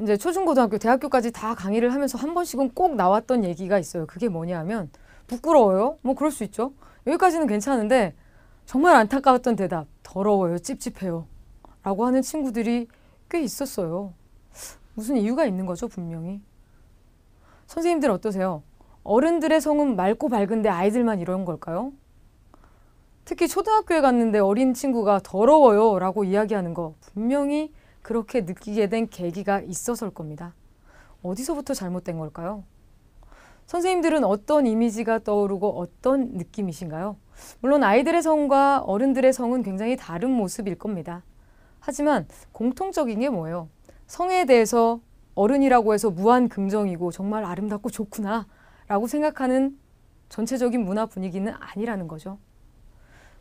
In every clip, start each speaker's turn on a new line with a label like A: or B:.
A: 이제 초중고등학교, 대학교까지 다 강의를 하면서 한 번씩은 꼭 나왔던 얘기가 있어요. 그게 뭐냐 하면 부끄러워요? 뭐 그럴 수 있죠. 여기까지는 괜찮은데 정말 안타까웠던 대답, 더러워요, 찝찝해요 라고 하는 친구들이 꽤 있었어요. 무슨 이유가 있는 거죠, 분명히. 선생님들 어떠세요? 어른들의 성은 맑고 밝은데 아이들만 이런 걸까요? 특히 초등학교에 갔는데 어린 친구가 더러워요 라고 이야기하는 거 분명히 그렇게 느끼게 된 계기가 있어서일 겁니다. 어디서부터 잘못된 걸까요? 선생님들은 어떤 이미지가 떠오르고 어떤 느낌이신가요? 물론 아이들의 성과 어른들의 성은 굉장히 다른 모습일 겁니다. 하지만 공통적인 게 뭐예요? 성에 대해서 어른이라고 해서 무한 긍정이고 정말 아름답고 좋구나 라고 생각하는 전체적인 문화 분위기는 아니라는 거죠.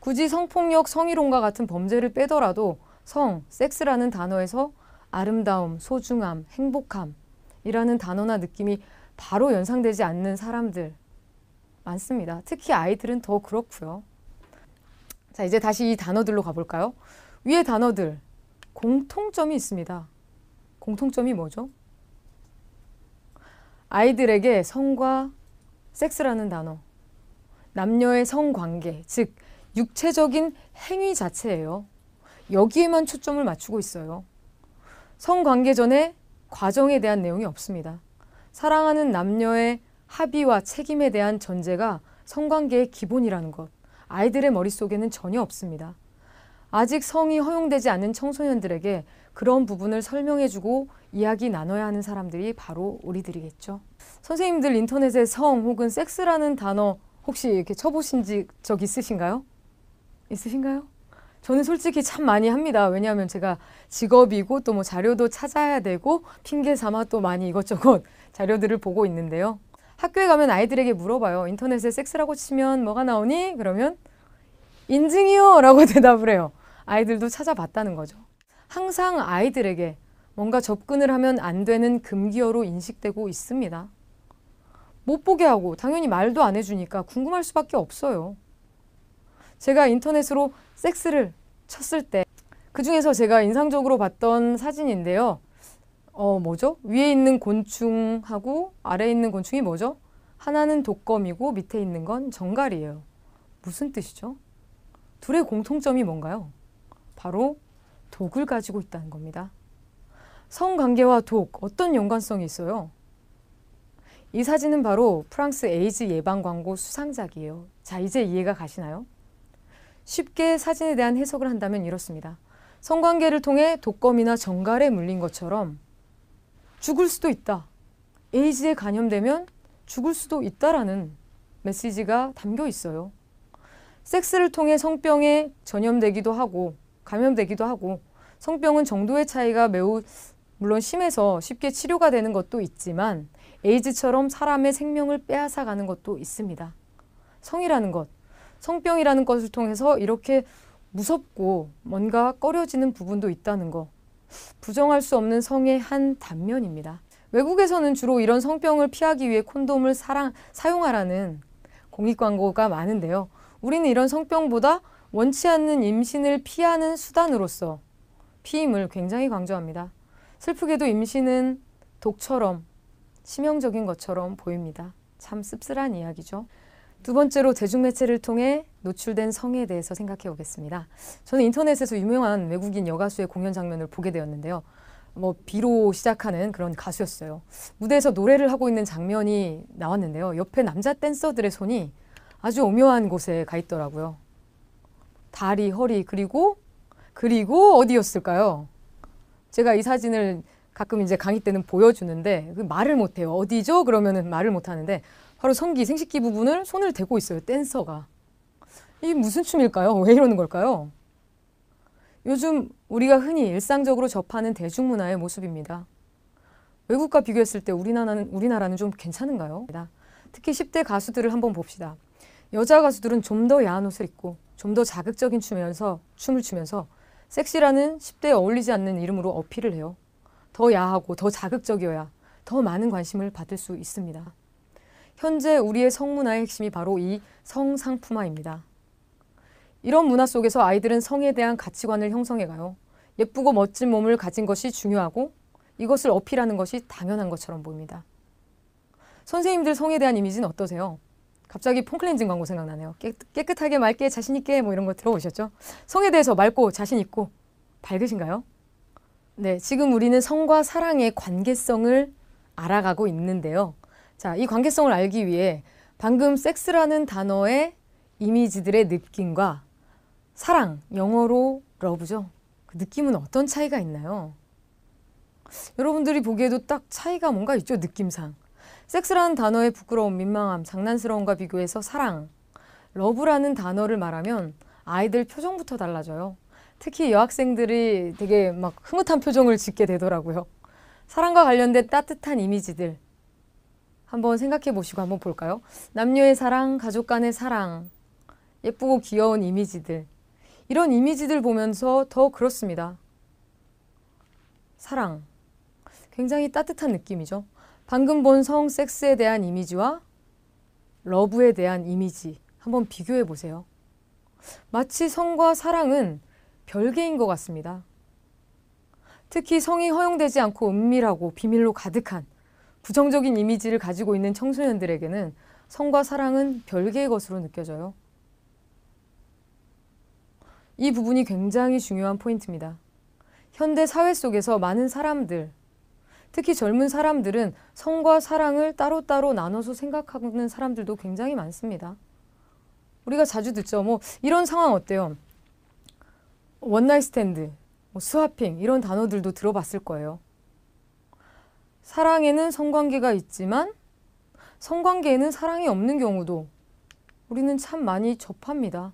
A: 굳이 성폭력, 성희롱과 같은 범죄를 빼더라도 성, 섹스라는 단어에서 아름다움, 소중함, 행복함이라는 단어나 느낌이 바로 연상되지 않는 사람들 많습니다. 특히 아이들은 더 그렇고요. 자, 이제 다시 이 단어들로 가볼까요? 위의 단어들, 공통점이 있습니다. 공통점이 뭐죠? 아이들에게 성과 섹스라는 단어, 남녀의 성관계, 즉 육체적인 행위 자체예요. 여기에만 초점을 맞추고 있어요. 성관계 전에 과정에 대한 내용이 없습니다. 사랑하는 남녀의 합의와 책임에 대한 전제가 성관계의 기본이라는 것, 아이들의 머릿속에는 전혀 없습니다. 아직 성이 허용되지 않은 청소년들에게 그런 부분을 설명해주고 이야기 나눠야 하는 사람들이 바로 우리들이겠죠. 선생님들 인터넷에 성 혹은 섹스라는 단어 혹시 이렇게 쳐보신 적 있으신가요? 있으신가요? 저는 솔직히 참 많이 합니다. 왜냐하면 제가 직업이고 또 뭐 자료도 찾아야 되고 핑계 삼아 또 많이 이것저것 자료들을 보고 있는데요. 학교에 가면 아이들에게 물어봐요. 인터넷에 섹스라고 치면 뭐가 나오니? 그러면 인증이요 라고 대답을 해요. 아이들도 찾아봤다는 거죠. 항상 아이들에게 뭔가 접근을 하면 안 되는 금기어로 인식되고 있습니다. 못 보게 하고 당연히 말도 안 해주니까 궁금할 수밖에 없어요. 제가 인터넷으로 섹스를 쳤을 때 그중에서 제가 인상적으로 봤던 사진인데요. 뭐죠? 위에 있는 곤충하고 아래에 있는 곤충이 뭐죠? 하나는 독거미고 밑에 있는 건 정갈이에요. 무슨 뜻이죠? 둘의 공통점이 뭔가요? 바로 독을 가지고 있다는 겁니다. 성관계와 독, 어떤 연관성이 있어요? 이 사진은 바로 프랑스 에이즈 예방 광고 수상작이에요. 자, 이제 이해가 가시나요? 쉽게 사진에 대한 해석을 한다면 이렇습니다. 성관계를 통해 독거미나 정갈에 물린 것처럼 죽을 수도 있다. 에이즈에 감염되면 죽을 수도 있다라는 메시지가 담겨 있어요. 섹스를 통해 성병에 전염되기도 하고 감염되기도 하고 성병은 정도의 차이가 매우 물론 심해서 쉽게 치료가 되는 것도 있지만 에이즈처럼 사람의 생명을 빼앗아가는 것도 있습니다. 성이라는 것, 성병이라는 것을 통해서 이렇게 무섭고 뭔가 꺼려지는 부분도 있다는 거. 부정할 수 없는 성의 한 단면입니다. 외국에서는 주로 이런 성병을 피하기 위해 콘돔을 사용하라는 공익 광고가 많은데요. 우리는 이런 성병보다 원치 않는 임신을 피하는 수단으로서 피임을 굉장히 강조합니다. 슬프게도 임신은 독처럼 치명적인 것처럼 보입니다. 참 씁쓸한 이야기죠. 두 번째로 대중매체를 통해 노출된 성에 대해서 생각해 보겠습니다. 저는 인터넷에서 유명한 외국인 여가수의 공연 장면을 보게 되었는데요. 비로 시작하는 그런 가수였어요. 무대에서 노래를 하고 있는 장면이 나왔는데요. 옆에 남자 댄서들의 손이 아주 오묘한 곳에 가 있더라고요. 다리, 허리, 그리고 어디였을까요? 제가 이 사진을 가끔 이제 강의 때는 보여주는데 말을 못해요. 어디죠? 그러면은 말을 못하는데 바로 성기, 생식기 부분을 손을 대고 있어요. 댄서가. 이게 무슨 춤일까요? 왜 이러는 걸까요? 요즘 우리가 흔히 일상적으로 접하는 대중문화의 모습입니다. 외국과 비교했을 때 우리나라는 좀 괜찮은가요? 특히 10대 가수들을 한번 봅시다. 여자 가수들은 좀 더 야한 옷을 입고 좀 더 자극적인 춤을 추면서 섹시라는 10대에 어울리지 않는 이름으로 어필을 해요. 더 야하고 더 자극적이어야 더 많은 관심을 받을 수 있습니다. 현재 우리의 성문화의 핵심이 바로 이 성상품화입니다. 이런 문화 속에서 아이들은 성에 대한 가치관을 형성해가요. 예쁘고 멋진 몸을 가진 것이 중요하고 이것을 어필하는 것이 당연한 것처럼 보입니다. 선생님들 성에 대한 이미지는 어떠세요? 갑자기 폼클렌징 광고 생각나네요. 깨끗하게 맑게 자신있게 뭐 이런 거 들어보셨죠? 성에 대해서 맑고 자신있고 밝으신가요? 네, 지금 우리는 성과 사랑의 관계성을 알아가고 있는데요. 자, 이 관계성을 알기 위해 방금 섹스라는 단어의 이미지들의 느낌과 사랑, 영어로 러브죠. 그 느낌은 어떤 차이가 있나요? 여러분들이 보기에도 딱 차이가 뭔가 있죠, 느낌상. 섹스라는 단어의 부끄러움, 민망함, 장난스러움과 비교해서 사랑, 러브라는 단어를 말하면 아이들 표정부터 달라져요. 특히 여학생들이 되게 막 흐뭇한 표정을 짓게 되더라고요. 사랑과 관련된 따뜻한 이미지들 한번 생각해 보시고 한번 볼까요? 남녀의 사랑, 가족 간의 사랑, 예쁘고 귀여운 이미지들. 이런 이미지들 보면서 더 그렇습니다. 사랑. 굉장히 따뜻한 느낌이죠. 방금 본 성, 섹스에 대한 이미지와 러브에 대한 이미지 한번 비교해 보세요. 마치 성과 사랑은 별개인 것 같습니다. 특히 성이 허용되지 않고 은밀하고 비밀로 가득한 부정적인 이미지를 가지고 있는 청소년들에게는 성과 사랑은 별개의 것으로 느껴져요. 이 부분이 굉장히 중요한 포인트입니다. 현대 사회 속에서 많은 사람들, 특히 젊은 사람들은 성과 사랑을 따로따로 나눠서 생각하는 사람들도 굉장히 많습니다. 우리가 자주 듣죠. 뭐 이런 상황 어때요? 원나잇 스탠드, 스와핑 이런 단어들도 들어봤을 거예요. 사랑에는 성관계가 있지만 성관계에는 사랑이 없는 경우도 우리는 참 많이 접합니다.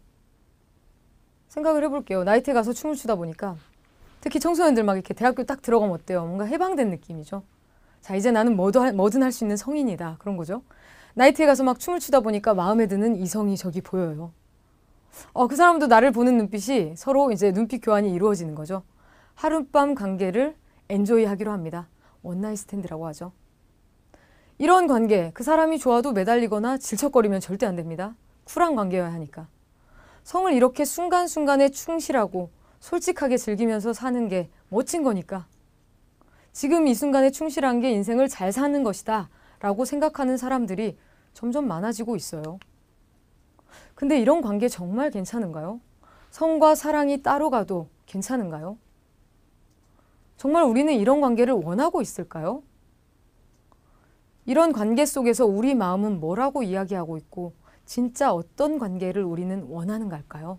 A: 생각을 해볼게요. 나이트에 가서 춤을 추다 보니까 특히 청소년들 막 이렇게 대학교 딱 들어가면 어때요? 뭔가 해방된 느낌이죠. 자, 이제 나는 뭐든 할 수 있는 성인이다. 그런 거죠. 나이트에 가서 막 춤을 추다 보니까 마음에 드는 이성이 저기 보여요. 그 사람도 나를 보는 눈빛이 서로 이제 눈빛 교환이 이루어지는 거죠. 하룻밤 관계를 엔조이 하기로 합니다. 원나잇 스탠드라고 하죠. 이런 관계, 그 사람이 좋아도 매달리거나 질척거리면 절대 안 됩니다. 쿨한 관계여야 하니까. 성을 이렇게 순간순간에 충실하고 솔직하게 즐기면서 사는 게 멋진 거니까. 지금 이 순간에 충실한 게 인생을 잘 사는 것이다 라고 생각하는 사람들이 점점 많아지고 있어요. 근데 이런 관계 정말 괜찮은가요? 성과 사랑이 따로 가도 괜찮은가요? 정말 우리는 이런 관계를 원하고 있을까요? 이런 관계 속에서 우리 마음은 뭐라고 이야기하고 있고 진짜 어떤 관계를 우리는 원하는 걸까요?